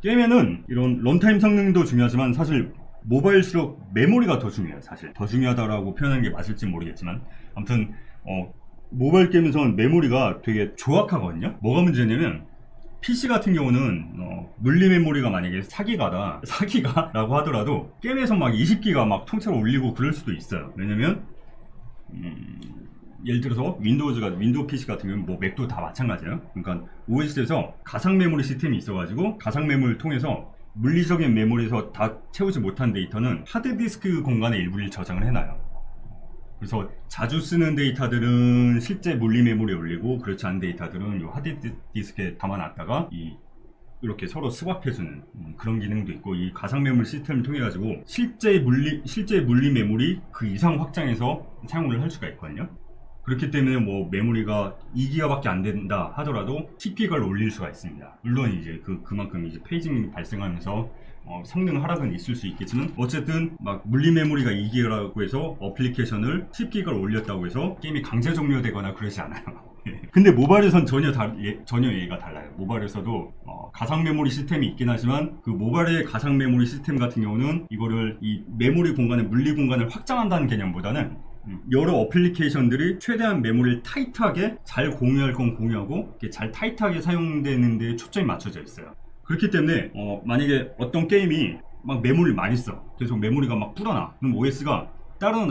게임에는 이런 런타임 성능도 중요하지만 사실 모바일수록 메모리가 더 중요해요. 사실 더 중요하다라고 표현하는 게 맞을지 모르겠지만 아무튼 모바일 게임에서는 메모리가 되게 조악하거든요. 뭐가 문제냐면 PC 같은 경우는 물리 메모리가 만약에 4기가 라고 하더라도 게임에서 막 20기가 막 통째로 올리고 그럴 수도 있어요. 왜냐면 예를 들어서 윈도우 PC 같은 경우는 뭐 맥도 다 마찬가지예요. 그러니까 OS에서 가상 메모리 시스템이 있어가지고 가상 메모리를 통해서 물리적인 메모리에서 다 채우지 못한 데이터는 하드디스크 공간에 일부를 저장을 해놔요. 그래서 자주 쓰는 데이터들은 실제 물리 메모리에 올리고 그렇지 않은 데이터들은 이 하드디스크에 담아놨다가 이렇게 서로 스왑해주는 그런 기능도 있고, 이 가상 메모리 시스템을 통해 가지고 실제 물리 메모리 그 이상 확장해서 사용을 할 수가 있거든요. 그렇기 때문에 뭐 메모리가 2기가밖에 안 된다 하더라도 10기가를 올릴 수가 있습니다. 물론 이제 그만큼 이제 페이징이 발생하면서 성능 하락은 있을 수 있겠지만 어쨌든 막 물리 메모리가 2기가라고 해서 어플리케이션을 10기가를 올렸다고 해서 게임이 강제 종료되거나 그러지 않아요. 근데 모바일에선 전혀 얘기가 달라요. 모바일에서도 가상 메모리 시스템이 있긴 하지만 그 모바일의 가상 메모리 시스템 같은 경우는 이거를 이 메모리 공간을 물리 공간을 확장한다는 개념보다는 여러 어플리케이션들이 최대한 메모리를 타이트하게 잘 공유할 건 공유하고 잘 타이트하게 사용되는 데 초점이 맞춰져 있어요. 그렇기 때문에 만약에 어떤 게임이 막 메모리를 많이 써, 계속 메모리가 막 불어나, 그럼 OS가 다른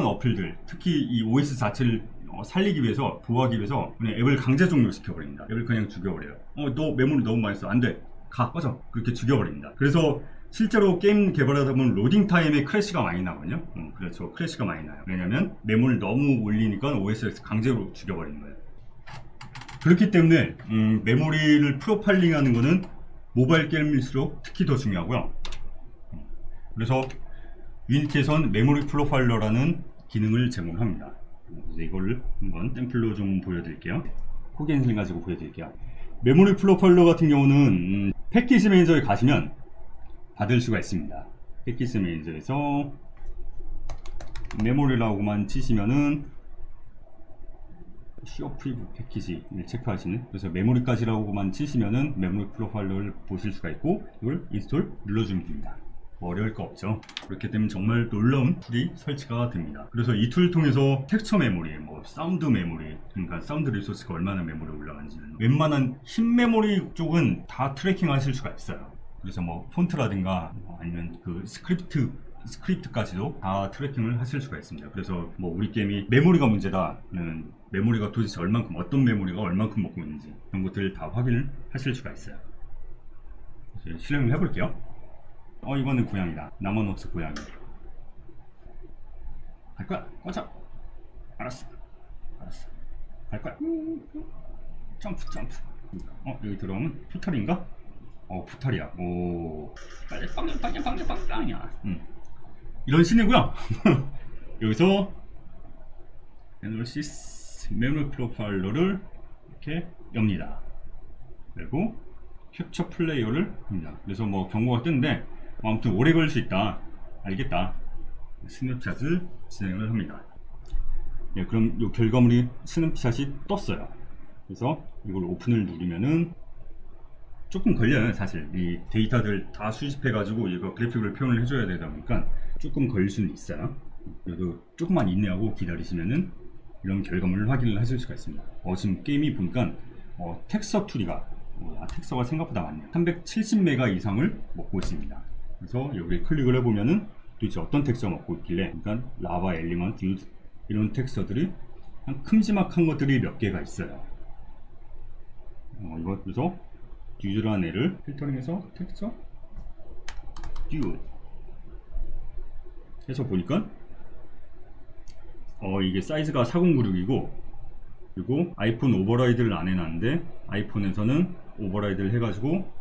어플들, 특히 이 OS 자체를 살리기 위해서, 보호하기 위해서 그냥 앱을 강제 종료시켜버립니다. 앱을 그냥 죽여버려요. 너 메모리 너무 많이 써, 안돼, 꺼져, 그렇게 죽여버립니다. 그래서 실제로 게임 개발하다 보면 로딩 타임에 크래시가 많이 나거든요. 그렇죠, 크래시가 많이 나요. 왜냐면 메모리를 너무 올리니까 OS에서 강제로 죽여버리는 거예요. 그렇기 때문에 메모리를 프로파일링하는 거는 모바일 게임일수록 특히 더 중요하고요. 그래서 유니티에선 메모리 프로파일러라는 기능을 제공합니다. 그래서 이걸 한번 샘플로 좀 보여드릴게요. 코겐실 가지고 보여드릴게요. 메모리 프로파일러 같은 경우는 패키지 매니저에 가시면 받을 수가 있습니다. 패키지 매니저에서 메모리라고만 치시면은 시어 프리뷰 패키지를 체크하시는, 그래서 메모리까지라고만 치시면은 메모리 프로파일러를 보실 수가 있고 이걸 인스톨 눌러주면 됩니다. 어려울 거 없죠. 그렇기 때문에 정말 놀라운 툴이 설치가 됩니다. 그래서 이 툴을 통해서 텍스처 메모리, 뭐 사운드 메모리, 그러니까 사운드 리소스가 얼마나 메모리에 올라가는지는 웬만한 힘 메모리 쪽은 다 트래킹 하실 수가 있어요. 그래서 뭐 폰트라든가 아니면 그 스크립트까지도 다 트래킹을 하실 수가 있습니다. 그래서 뭐 우리 게임이 메모리가 문제다는 메모리가 도대체 어떤 메모리가 얼만큼 먹고 있는지 그런 것들을 다 확인을 하실 수가 있어요. 실행을 해볼게요. 이거는 고양이다. 나머노스 고양이. 갈 거야. 꺼져. 알았어. 갈 거야. 점프. 여기 들어오면 푸탈인가? 푸탈이야. 오. 빨리 빵야. 이런 식이고요. 여기서 애널리시스 메모리 프로파일러를 이렇게 엽니다. 그리고 캡처 플레이어를 합니다. 그래서 뭐 경고가 뜨는데 아무튼 오래 걸릴 수 있다. 알겠다. 스냅샷을 진행을 합니다. 그럼 이 결과물이 스냅샷이 떴어요. 그래서 이걸 오픈을 누르면은 조금 걸려요. 사실 이 데이터들 다 수집해 가지고 이거 그래픽을 표현을 해줘야 되다 보니까 조금 걸릴 수는 있어요. 그래도 조금만 인내하고 기다리시면은 이런 결과물을 확인을 하실 수가 있습니다. 지금 게임이 보니까 텍스처 툴이가 텍스처가 생각보다 많네요. 370메가 이상을 먹고 있습니다. 그래서 여기 클릭을 해보면은 도대체 어떤 텍스처가 먹고 있길래, 그러니까 라바, 엘리먼트, 이런 텍스처들이 한 큼지막한 것들이 몇 개가 있어요. 이거 그래서 듀라는 애를 필터링해서 텍스처 듀 해서 보니까 이게 사이즈가 4096이고, 그리고 아이폰 오버라이드를 안 해놨는데 아이폰에서는 오버라이드를 해가지고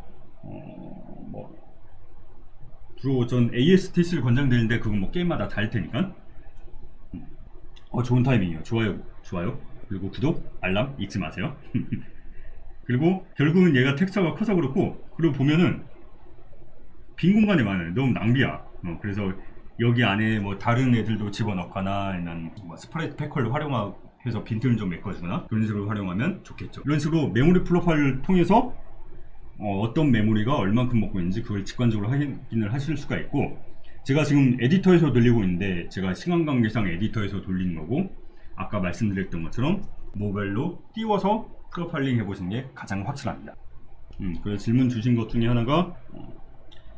주로 전 ASTC를 권장드리는데 그건 뭐 게임마다 다를 테니까 좋은 타이밍이에요. 좋아요. 그리고 구독, 알람 잊지 마세요. 그리고 결국은 얘가 텍스처가 커서 그렇고, 그리고 보면은 빈 공간이 많아요. 너무 낭비야. 그래서 여기 안에 뭐 다른 애들도 집어넣거나 아니면 뭐 스프레드 패커를 활용해서 빈틈을 좀 메꿔주거나 그런 식으로 활용하면 좋겠죠. 이런 식으로 메모리 프로파일을 통해서 어떤 메모리가 얼만큼 먹고 있는지 그걸 직관적으로 확인을 하실 수가 있고, 제가 지금 에디터에서 돌리고 있는데 제가 시간 관계상 에디터에서 돌리는 거고, 아까 말씀드렸던 것처럼 모바일로 띄워서 프로파일링 해보시는 게 가장 확실합니다. 그래서 질문 주신 것 중에 하나가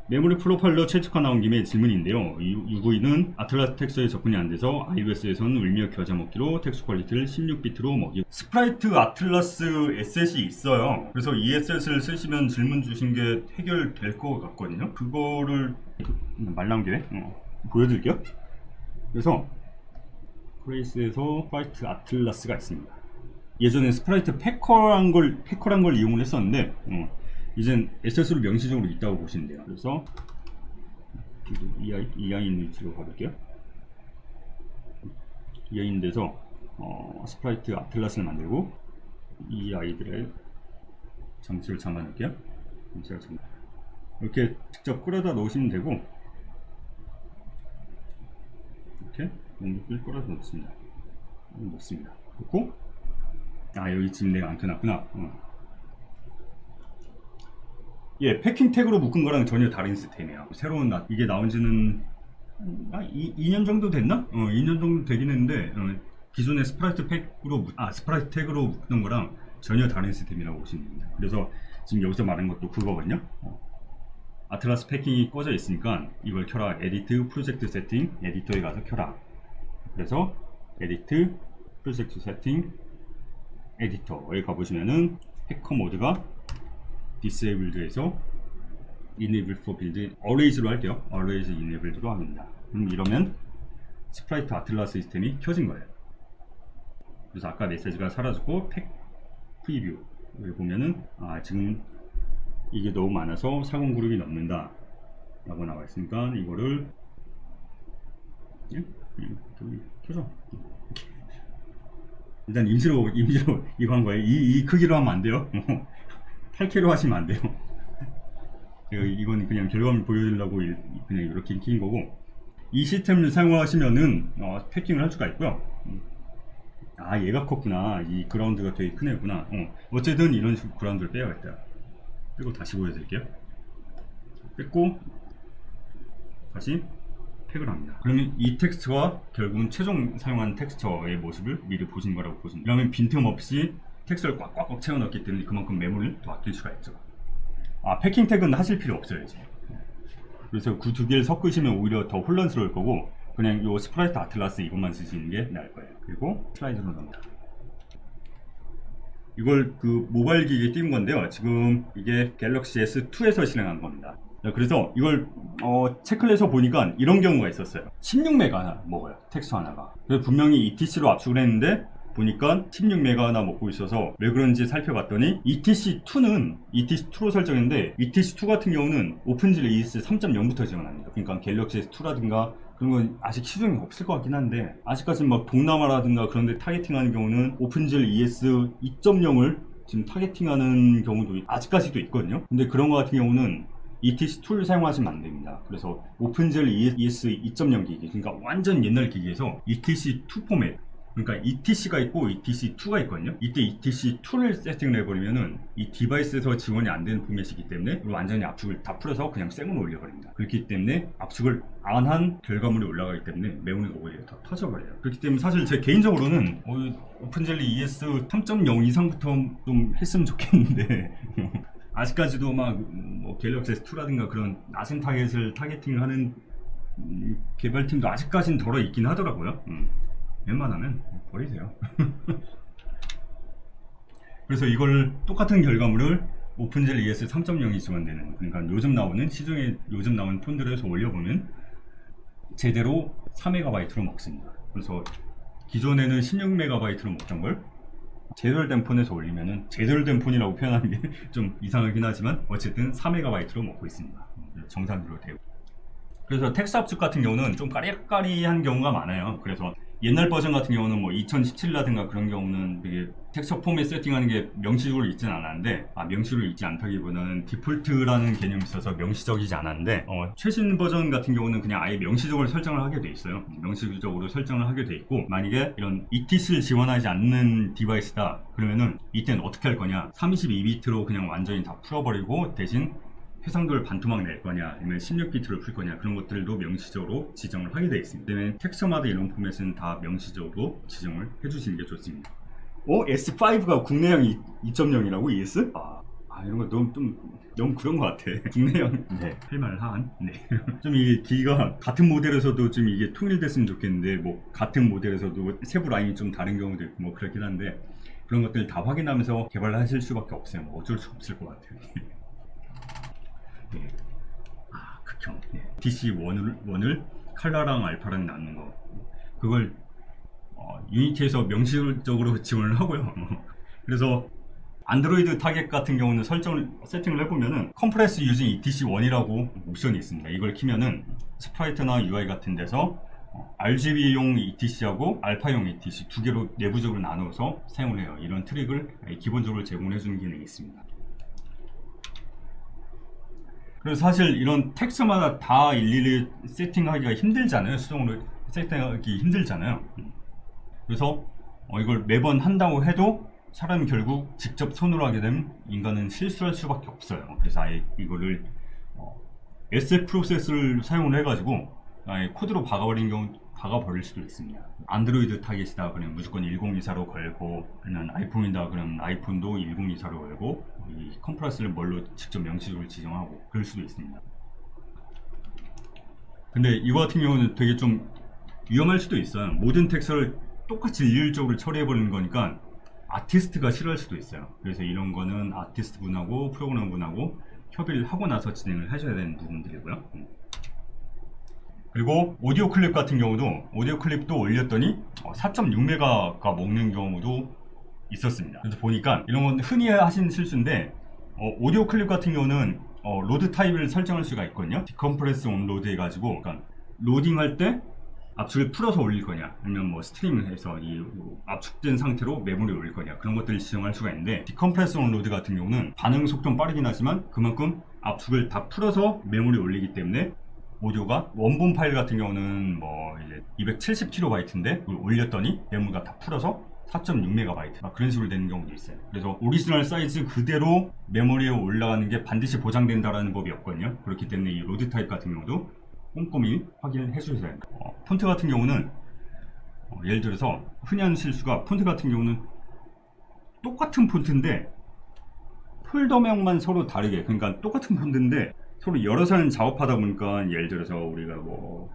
메모리 프로파일러 최적화 나온 김에 질문인데요. UV는 아틀라스 텍스처에 접근이 안 돼서 iOS에서는 울며 겨자 먹기로 텍스처 퀄리티를 16비트로 먹이고, 스프라이트 아틀라스 에셋이 있어요. 그래서 이 에셋을 쓰시면 질문 주신 게 해결될 것 같거든요. 그거를 말 나온 김에 보여드릴게요. 그래서 프레이스에서 스프라이트 아틀라스가 있습니다. 예전에 스프라이트 패커란 걸 이용을 했었는데 이젠 에셋으로 명시적으로 있다고 보시면 돼요. 그래서 EI인 위치로 가볼게요. EI인 데서 스프라이트 아틀라스를 만들고 이 아이들의 장치를 잡아놓을게요. 이렇게 직접 끌어다 넣으시면 되고, 이렇게 용도를 끌어다 넣습니다. 그리고 여기 지금 내가 안 켜놨구나. 예, 패킹 태그로 묶은 거랑 전혀 다른 시스템이에요. 새로운 이게 나온 지는 2년 정도 됐나? 2년 정도 되긴 했는데 기존의 스프라이트 태그로 묶는 거랑 전혀 다른 시스템이라고 보시면 됩니다. 그래서 지금 여기서 말한 것도 그거거든요. 아틀라스 패킹이 꺼져 있으니까 이걸 켜라. 에디트 프로젝트 세팅, 에디터에 가서 켜라. 그래서 에디트 프로젝트 세팅 에디터에 가보시면은 해커 모드가 disabled에서 enable for build always로 할게요. always enabled로 합니다. 이러면 스프라이트 아틀라스 시스템이 켜진 거예요. 그래서 아까 메시지가 사라졌고 팩 프리뷰 여기 보면은 지금 이게 너무 많아서 40 그룹이 넘는다 라고 나와 있으니까 이거를 켜줘. 일단 임시로 이거 한 거예요. 이 크기로 하면 안 돼요. 8K로 하시면 안 돼요. 이건 그냥 결과물 보여드리려고 그냥 이렇게 킨 거고, 이 시스템을 사용하시면은 패킹을 할 수가 있고요. 얘가 컸구나. 이 그라운드가 되게 큰 애구나. 어쨌든 이런 식으로 그라운드를 빼야겠다. 그리고 다시 보여드릴게요. 뺐고 다시 팩을 합니다. 그러면 이 텍스처가 결국은 최종 사용한 텍스처의 모습을 미리 보신 거라고 보시면, 그러면 빈틈없이 텍스트를 꽉꽉 채워 넣기 때문에 그만큼 메모리를 더 아낄 수가 있죠. 패킹 태그는 하실 필요 없어요 이제. 그래서 그 두 개를 섞으시면 오히려 더 혼란스러울 거고, 그냥 요 스프라이트 아틀라스 이것만 쓰시는 게 나을 거예요. 그리고 슬라이드로 넣습니다. 이걸 그 모바일 기기에 띄운 건데요. 지금 이게 갤럭시 S2에서 실행한 겁니다. 그래서 이걸 체크를 해서 보니까 이런 경우가 있었어요. 16메가 먹어요, 텍스트 하나가. 그래서 분명히 ETC로 압축을 했는데 보니까 16메가나 먹고 있어서 왜 그런지 살펴봤더니 ETC2로 설정했는데, ETC2 같은 경우는 오픈GL ES 3.0부터 지원합니다. 그러니까 갤럭시 S2라든가 그런 건 아직 시중에 없을 것 같긴 한데, 아직까지 막 동남아라든가 그런 데 타겟팅하는 경우는 오픈GL ES 2.0을 지금 타겟팅하는 경우도 아직까지도 있거든요. 근데 그런 거 같은 경우는 ETC2를 사용하시면 안 됩니다. 그래서 오픈GL ES 2.0 기기, 그러니까 완전 옛날 기기에서 ETC2 포맷, 그러니까 ETC가 있고 ETC2가 있거든요. 이때 ETC2를 세팅을 해버리면은 이 디바이스에서 지원이 안 되는 포맷이기 때문에 완전히 압축을 다 풀어서 그냥 생으로 올려버립니다. 그렇기 때문에 압축을 안 한 결과물이 올라가기 때문에 메모리가 오히려 더 터져버려요. 그렇기 때문에 사실 제 개인적으로는 오픈젤리 ES 3.0 이상부터 좀 했으면 좋겠는데 아직까지도 뭐 갤럭시 S2라든가 그런 낮은 타겟을 타겟팅을 하는 개발팀도 아직까지는 덜어 있긴 하더라고요. 웬만하면 버리세요. 그래서 이걸 똑같은 결과물을 오픈젤 ES 3.0이 지원되는, 그러니까 시중에 요즘 나온 폰들에서 올려보면 제대로 4MB로 먹습니다. 그래서 기존에는 16MB로 먹던 걸 제대로 된 폰에서 올리면은, 제대로 된 폰이라고 표현하는 게 좀 이상하긴 하지만 어쨌든 4MB로 먹고 있습니다. 정상적으로 되고. 그래서 텍스트 압축 같은 경우는 좀 까리까리한 경우가 많아요. 그래서 옛날 버전 같은 경우는 뭐 2017라든가 그런 경우는 되게 텍스처 포맷 세팅하는 게 명시적으로 있지는 않았는데, 명시적으로 있지 않다기보다는 디폴트라는 개념이 있어서 명시적이지 않았는데, 최신 버전 같은 경우는 그냥 아예 명시적으로 설정을 하게 돼 있어요. 명시적으로 설정을 하게 돼 있고, 만약에 이런 ETC를 지원하지 않는 디바이스다 그러면은 이때는 어떻게 할 거냐, 32비트로 그냥 완전히 다 풀어버리고 대신 해상도를 반토막 낼 거냐, 아니면 16비트로 풀 거냐, 그런 것들도 명시적으로 지정을 하게 되어 있습니다. 때문에 텍스처마다 이런 포맷은 다 명시적으로 지정을 해주시는 게 좋습니다. S5가 국내형 2.0이라고 ES? 이런 거 너무 그런 것 같아. 국내형. 네. 할만한. 네. 좀 이 기가 같은 모델에서도 좀 이게 통일됐으면 좋겠는데, 뭐 같은 모델에서도 세부 라인이 좀 다른 경우도 있고 뭐 그렇긴 한데, 그런 것들 다 확인하면서 개발을 하실 수밖에 없어요. 뭐 어쩔 수 없을 것 같아요. 네. 극형. 네. DC1을 칼라랑 알파랑 나눈 거. 그걸 유니티에서 명시적으로 지원을 하고요. 그래서 안드로이드 타겟 같은 경우는 세팅을 해보면은 컴프레스 유징 ETC1이라고 옵션이 있습니다. 이걸 키면은 스프라이트나 UI 같은 데서 RGB용 ETC하고 알파용 ETC 두 개로 내부적으로 나눠서 사용을 해요. 이런 트릭을 기본적으로 제공해 주는 기능이 있습니다. 그래서 사실 이런 텍스트마다 다 일일이 세팅하기가 힘들잖아요. 수동으로 세팅하기 힘들잖아요. 그래서 이걸 매번 한다고 해도 사람이 결국 직접 손으로 하게 되면 인간은 실수할 수밖에 없어요. 그래서 아예 이거를 SF 프로세스를 사용을 해가지고 아예 코드로 박아버릴 수도 있습니다. 안드로이드 타겟이다 그러면 무조건 1024로 걸고, 아니면 아이폰이다 그러면 아이폰도 1024로 걸고, 이 컴프레스를 뭘로 직접 명시적으로 지정하고 그럴 수도 있습니다. 근데 이거 같은 경우는 되게 좀 위험할 수도 있어요. 모든 텍스트를 똑같이 일률적으로 처리해버리는 거니까 아티스트가 싫어할 수도 있어요. 그래서 이런 거는 아티스트 분하고 프로그래머 분하고 협의를 하고 나서 진행을 하셔야 되는 부분들이고요. 그리고 오디오 클립 같은 경우도 오디오 클립도 올렸더니 4.6메가가 먹는 경우도 있었습니다. 그래서 보니까 이런 건 흔히 하시는 실수인데, 오디오 클립 같은 경우는 로드 타입을 설정할 수가 있거든요. 디컴프레스 온 로드 해가지고, 그러니까 로딩할 때 압축을 풀어서 올릴 거냐, 아니면 뭐 스트리밍을 해서 이 압축된 상태로 메모리에 올릴 거냐, 그런 것들을 지정할 수가 있는데, 디컴프레스 온 로드 같은 경우는 반응 속도는 빠르긴 하지만 그만큼 압축을 다 풀어서 메모리에 올리기 때문에 오디오가 원본 파일 같은 경우는 뭐 이제 270kB인데 올렸더니 메모리가 다 풀어서 4.6MB 그런 식으로 되는 경우도 있어요. 그래서 오리지널 사이즈 그대로 메모리에 올라가는 게 반드시 보장된다라는 법이 없거든요. 그렇기 때문에 이 로드 타입 같은 경우도 꼼꼼히 확인을 해주셔야 합니다. 폰트 같은 경우는 예를 들어서 흔히 하는 실수가, 폰트 같은 경우는 똑같은 폰트인데 폴더명만 서로 다르게, 그러니까 똑같은 폰트인데 서로 여러 사람 작업하다 보니까, 예를 들어서 우리가 뭐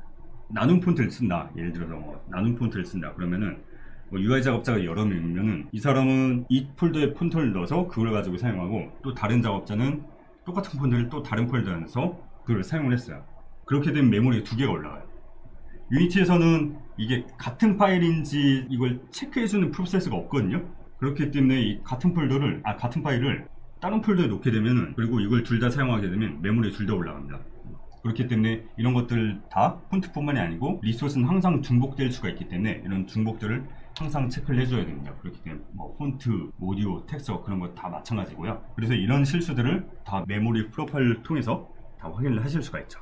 나눔 폰트를 쓴다, 예를 들어서 뭐 나눔 폰트를 쓴다 그러면은 뭐 UI 작업자가 여러 명이면은 이 사람은 이 폴더에 폰트를 넣어서 그걸 가지고 사용하고, 또 다른 작업자는 똑같은 폰트를 또 다른 폴더에 넣어서 그걸 사용을 했어요. 그렇게 되면 메모리에 두 개가 올라가요. 유니티에서는 이게 같은 파일인지 이걸 체크해주는 프로세스가 없거든요. 그렇기 때문에 이 같은 파일을 다른 폴더에 놓게 되면은, 그리고 이걸 둘 다 사용하게 되면 메모리에 둘 다 올라갑니다. 그렇기 때문에 이런 것들 다 폰트뿐만이 아니고 리소스는 항상 중복될 수가 있기 때문에 이런 중복들을 항상 체크를 해줘야 됩니다. 그렇기 때문에 뭐 폰트, 오디오, 텍스처 그런 거 다 마찬가지고요. 그래서 이런 실수들을 다 메모리 프로파일을 통해서 다 확인을 하실 수가 있죠.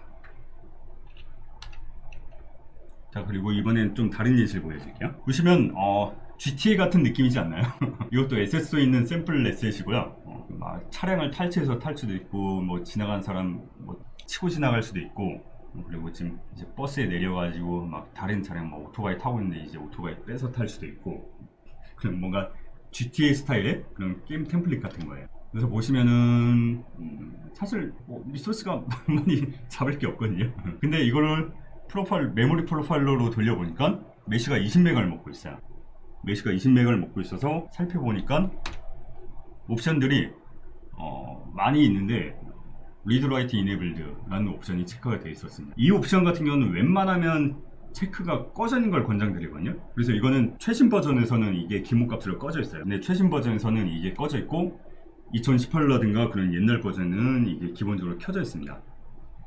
자, 그리고 이번엔 좀 다른 예시를 보여드릴게요. 보시면 GTA 같은 느낌이지 않나요? 이것도 SSO에 있는 샘플 에셋이고요. 막 차량을 탈취해서 탈 수도 있고, 뭐 지나간 사람 뭐 치고 지나갈 수도 있고, 그리고 지금 이제 버스에 내려가지고 막 다른 차량 뭐 오토바이 타고 있는데 이제 오토바이 빼서 탈 수도 있고, 그냥 뭔가 GTA 스타일의 그런 게임 템플릿 같은 거예요. 그래서 보시면은 사실 뭐 리소스가 많이 잡을 게 없거든요. 근데 이거를 메모리 프로파일러로 돌려보니까 메시가 20메가를 먹고 있어요. 메시가 20메가를 먹고 있어서 살펴보니까 옵션들이 많이 있는데 Read Write Enabled라는 옵션이 체크가 되어 있었습니다. 이 옵션 같은 경우는 웬만하면 체크가 꺼져 있는 걸 권장드리거든요. 그래서 이거는 최신 버전에서는 이게 기본값으로 꺼져 있어요. 근데 최신 버전에서는 이게 꺼져 있고 2018라든가 그런 옛날 버전은 이게 기본적으로 켜져 있습니다.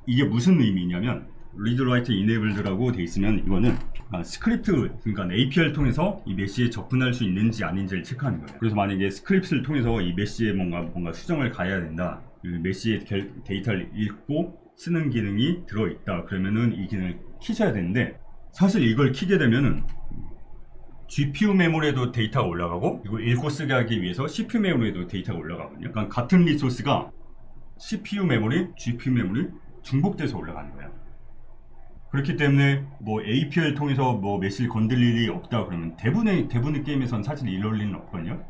이게 무슨 의미냐면 read write enabled라고 돼 있으면 이거는 스크립트, 그러니까 API를 통해서 이 메시에 접근할 수 있는지 아닌지를 체크하는 거예요. 그래서 만약에 스크립트를 통해서 이 메시에 뭔가 수정을 가해야 된다, 이 메시의 데이터를 읽고 쓰는 기능이 들어있다, 그러면은 이 기능을 키셔야 되는데, 사실 이걸 키게 되면은 GPU 메모리에도 데이터가 올라가고, 이거 읽고 쓰게 하기 위해서 CPU 메모리에도 데이터가 올라가거든요. 그러니까 같은 리소스가 CPU 메모리, GPU 메모리 중복돼서 올라가는 거예요. 그렇기 때문에 뭐 API를 통해서 뭐 메시를 건들 일이 없다 그러면 대부분의 게임에선 사실 이럴 리는 없거든요.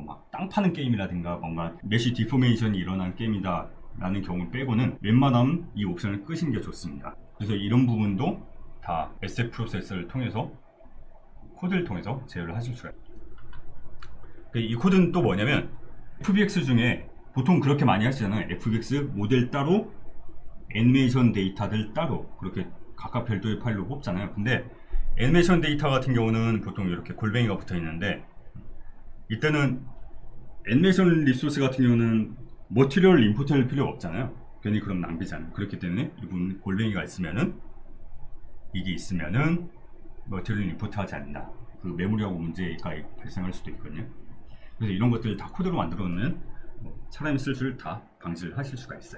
막 땅 파는 게임이라든가 뭔가 메시 디포메이션이 일어난 게임이다 라는 경우 빼고는 웬만하면 이 옵션을 끄시는 게 좋습니다. 그래서 이런 부분도 다 SF 프로세서를 통해서, 코드를 통해서 제어를 하실 수가 있어요. 이 코드는 또 뭐냐면, FBX 중에 보통 그렇게 많이 하시잖아요. FBX 모델 따로, 애니메이션 데이터들 따로, 그렇게 각각 별도의 파일로 뽑잖아요. 근데 애니메이션 데이터 같은 경우는 보통 이렇게 골뱅이가 붙어 있는데, 이때는 애니메이션 리소스 같은 경우는 머티리얼 임포트 할 필요가 없잖아요. 괜히 그럼 낭비잖아요. 그렇기 때문에 이 부분 골뱅이가 있으면은, 이게 있으면은 머티리얼 임포트 하지 않는다. 그 메모리하고 문제가 발생할 수도 있거든요. 그래서 이런 것들을 다 코드로 만들어 놓으면 사람이 쓸 줄 다 방지를 하실 수가 있어요.